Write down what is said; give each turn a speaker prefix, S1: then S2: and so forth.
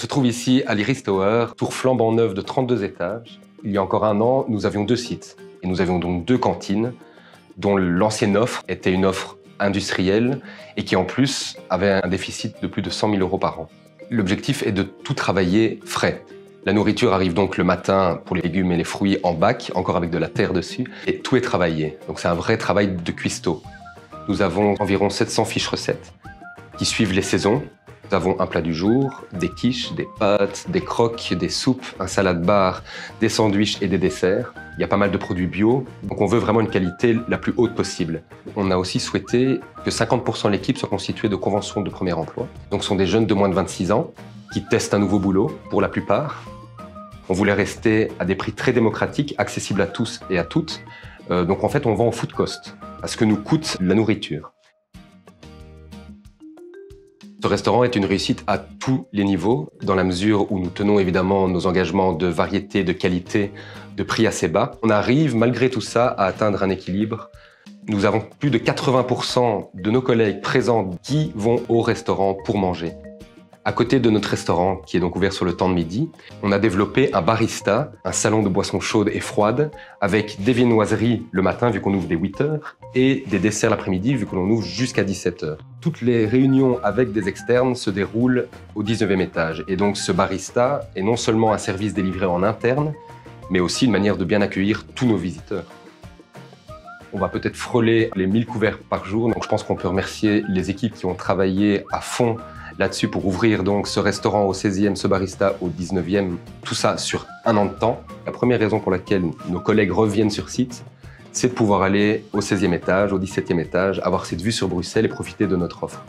S1: se trouve ici à l'Iris Tower, tour flambant neuve de 32 étages. Il y a encore un an, nous avions 2 sites et nous avions donc 2 cantines dont l'ancienne offre était une offre industrielle et qui en plus avait un déficit de plus de 100 000 € par an. L'objectif est de tout travailler frais. La nourriture arrive donc le matin pour les légumes et les fruits en bac, encore avec de la terre dessus, et tout est travaillé. Donc c'est un vrai travail de cuistot. Nous avons environ 700 fiches recettes qui suivent les saisons. Nous avons un plat du jour, des quiches, des pâtes, des croques, des soupes, un salade bar, des sandwichs et des desserts. Il y a pas mal de produits bio, donc on veut vraiment une qualité la plus haute possible. On a aussi souhaité que 50% de l'équipe soit constituée de conventions de premier emploi. Donc ce sont des jeunes de moins de 26 ans qui testent un nouveau boulot, pour la plupart. On voulait rester à des prix très démocratiques, accessibles à tous et à toutes. Donc en fait, on vend au food cost, à ce que nous coûte la nourriture. Ce restaurant est une réussite à tous les niveaux, dans la mesure où nous tenons évidemment nos engagements de variété, de qualité, de prix assez bas. On arrive malgré tout ça à atteindre un équilibre. Nous avons plus de 80% de nos collègues présents qui vont au restaurant pour manger. À côté de notre restaurant, qui est donc ouvert sur le temps de midi, on a développé un barista, un salon de boissons chaudes et froides, avec des viennoiseries le matin, vu qu'on ouvre dès 8 h, et des desserts l'après-midi, vu que l'on ouvre jusqu'à 17 h. Toutes les réunions avec des externes se déroulent au 19e étage. Et donc ce barista est non seulement un service délivré en interne, mais aussi une manière de bien accueillir tous nos visiteurs. On va peut-être frôler les 1000 couverts par jour, donc je pense qu'on peut remercier les équipes qui ont travaillé à fond là-dessus pour ouvrir donc ce restaurant au 16e, ce barista au 19e, tout ça sur 1 an de temps. La première raison pour laquelle nos collègues reviennent sur site, c'est de pouvoir aller au 16e étage, au 17e étage, avoir cette vue sur Bruxelles et profiter de notre offre.